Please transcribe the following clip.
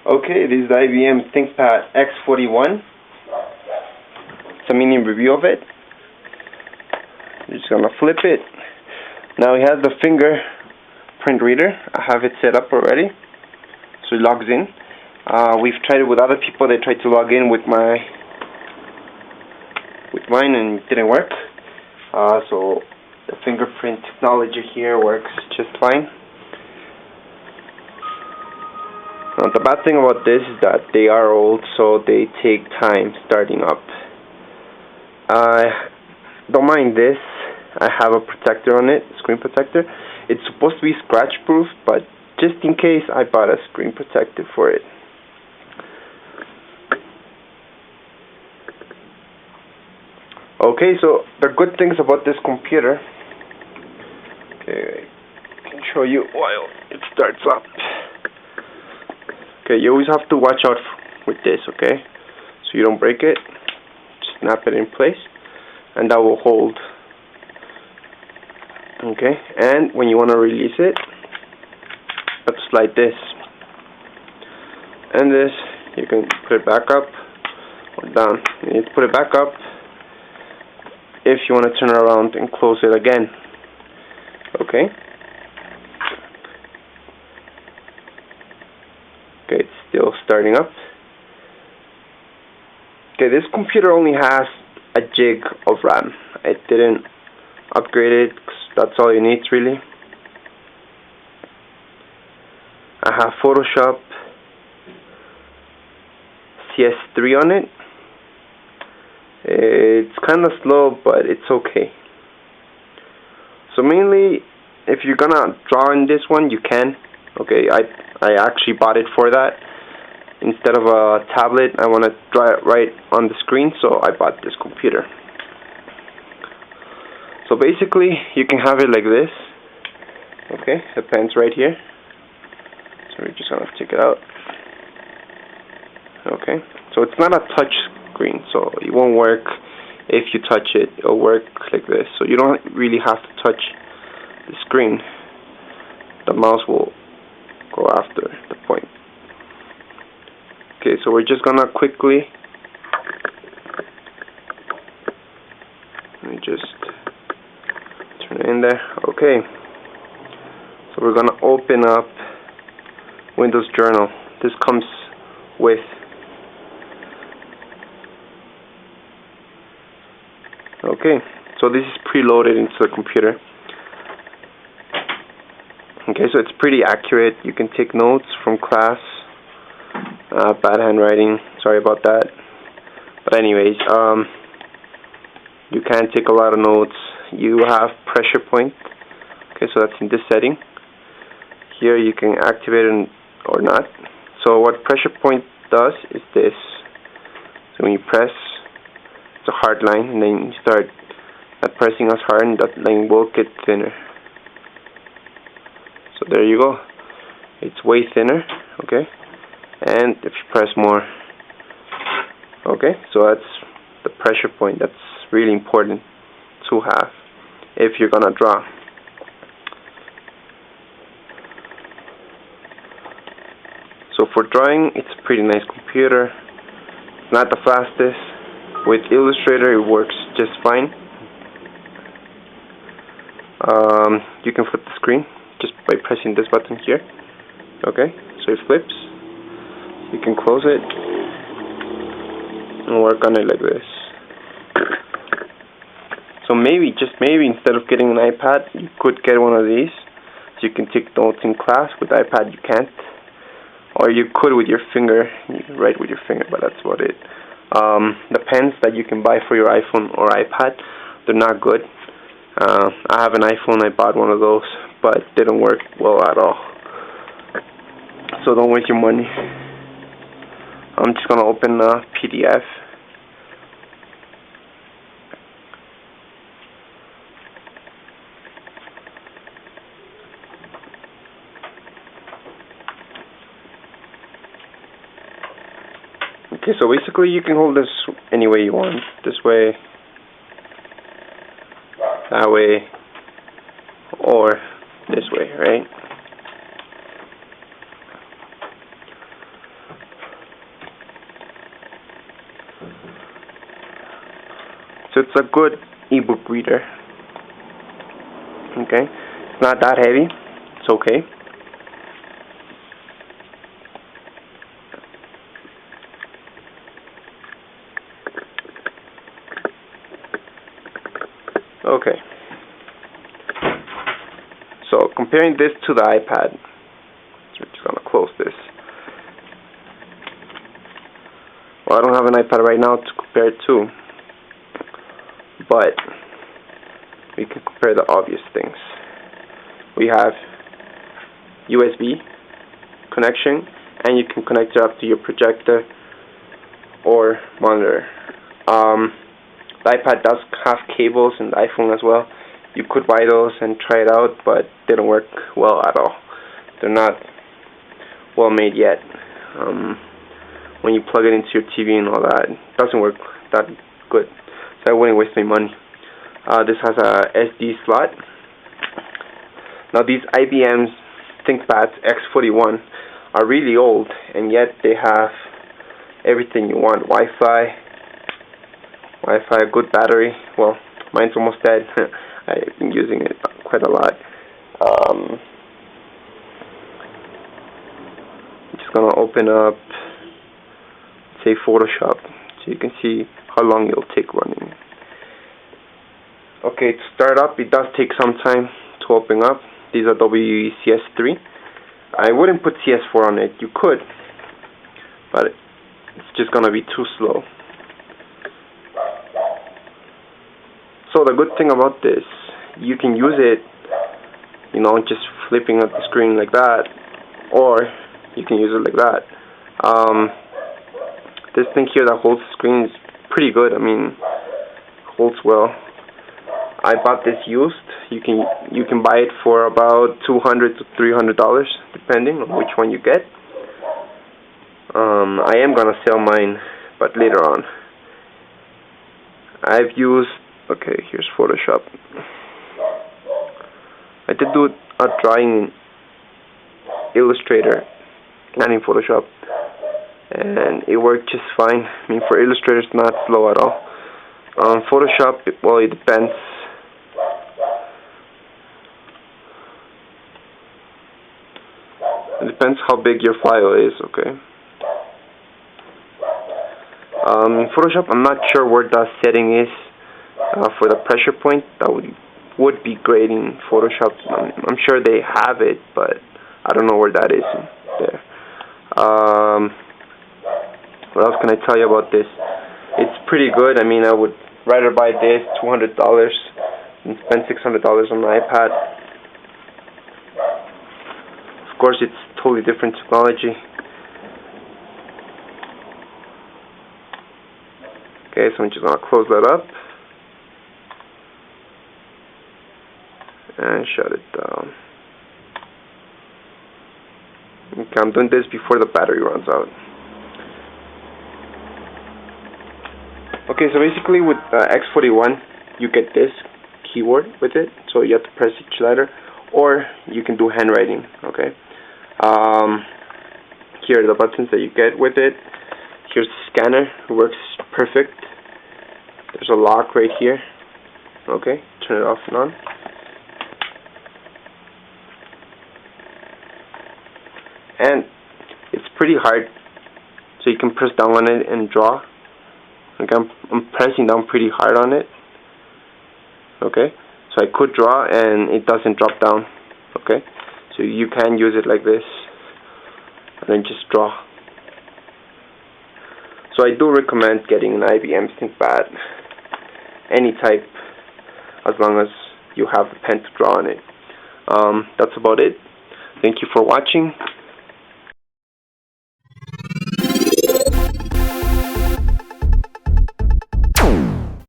Okay, this is the IBM ThinkPad x41. It's a mini review of it. I'm just gonna flip it. Now it has the fingerprint reader. I have it set up already, so it logs in. We've tried it with other people. They tried to log in with mine and it didn't work. So the fingerprint technology here works just fine. The bad thing about this is that they are old, so they take time starting up. I don't mind this. I have a protector on it, screen protector. It's supposed to be scratch proof, but just in case, I bought a screen protector for it. Okay, so the good things about this computer, okay, I can show you while it starts up. Okay, you always have to watch out with this, okay? So you don't break it. Just snap it in place, and that will hold. Okay, and when you want to release it, you have to slide this. And this, you can put it back up or down. You need to put it back up if you want to turn it around and close it again. Okay? Okay, it's still starting up. Okay, this computer only has a gig of RAM. I didn't upgrade it because that's all it needs really. I have Photoshop CS3 on it. It's kind of slow, but it's okay. So mainly, if you're gonna draw in this one, you can. Okay, I actually bought it for that. Instead of a tablet, I want to draw it right on the screen, so I bought this computer. So basically, you can have it like this. Okay, the pen's right here. So we're just gonna take it out. Okay, so it's not a touch screen, so it won't work if you touch it. It'll work like this, so you don't really have to touch the screen. The mouse will go after the point. Okay, so we're just gonna quickly, let me just turn it in there. Okay, so we're gonna open up Windows Journal. This comes with. Okay, so this is preloaded into the computer. Okay, so it's pretty accurate. You can take notes from class. Bad handwriting, sorry about that. But anyways, you can take a lot of notes. You have pressure point. Okay, so that's in this setting. Here you can activate it or not. So what pressure point does is this. So when you press, it's a hard line, and then you start pressing as hard, and that line will get thinner. So there you go. It's way thinner. Okay. And if you press more, okay, so that's the pressure point. That's really important to have if you're gonna draw. So for drawing, it's a pretty nice computer. It's not the fastest. With Illustrator, it works just fine. You can flip the screen just by pressing this button here. Okay, so it flips. You can close it and work on it like this. So maybe, just maybe, instead of getting an iPad, you could get one of these. So you can take notes in class. With iPad, you can't. Or you could with your finger. You can write with your finger, but that's about it. The pens that you can buy for your iPhone or iPad, they're not good. I have an iPhone. I bought one of those, but it didn't work well at all. So don't waste your money. I'm just going to open the PDF. Okay, so basically you can hold this any way you want. This way, that way, or this way, right? it's a good ebook reader. Okay, it's not that heavy. It's okay. Okay. So comparing this to the iPad, so we're just gonna close this. Well, I don't have an iPad right now to compare it to, but we can compare the obvious things. We have USB connection, and you can connect it up to your projector or monitor. The iPad does have cables, and the iPhone as well. You could buy those and try it out, but they don't work well at all. They're not well made yet. When you plug it into your TV and all that, it doesn't work that good. So I wouldn't waste my money. This has a SD slot. Now these IBM ThinkPads x41 are really old, and yet they have everything you want. Wi-Fi, good battery. Well, mine's almost dead. I've been using it quite a lot. I'm just gonna open up, say, Photoshop, so you can see how long it'll take running. Okay, to start up, it does take some time to open up. These are CS3. I wouldn't put CS4 on it. You could, but it's just gonna be too slow. So the good thing about this, you can use it, you know, just flipping up the screen like that, or you can use it like that. This thing here that holds the screen is pretty good. I mean, holds well. I bought this used. You can buy it for about $200 to $300, depending on which one you get. I am gonna sell mine, but later on. I've used. Okay, here's Photoshop. I did do a drawing in Illustrator, not in Photoshop, and it worked just fine. I mean, for Illustrator, it's not slow at all. Photoshop, well, it depends. It depends how big your file is, okay? In Photoshop, I'm not sure where that setting is. For the pressure point, that would be great in Photoshop. I'm sure they have it, but I don't know where that is there. What else can I tell you about this? It's pretty good. I mean, I would rather buy this $200 and spend $600 on my iPad. Of course, it's totally different technology. Okay, so I'm just gonna close that up and shut it down. Okay, I'm doing this before the battery runs out. Okay, so basically with X41, you get this keyboard with it, so you have to press each letter, or you can do handwriting. Okay. Here are the buttons that you get with it. Here's the scanner. It works perfect. There's a lock right here. Okay, turn it off and on. And it's pretty hard, so you can press down on it and draw. Okay, I'm pressing down pretty hard on it. Okay, so I could draw and it doesn't drop down. Okay, so you can use it like this and then just draw. So I do recommend getting an IBM ThinkPad, any type, as long as you have the pen to draw on it. That's about it. Thank you for watching.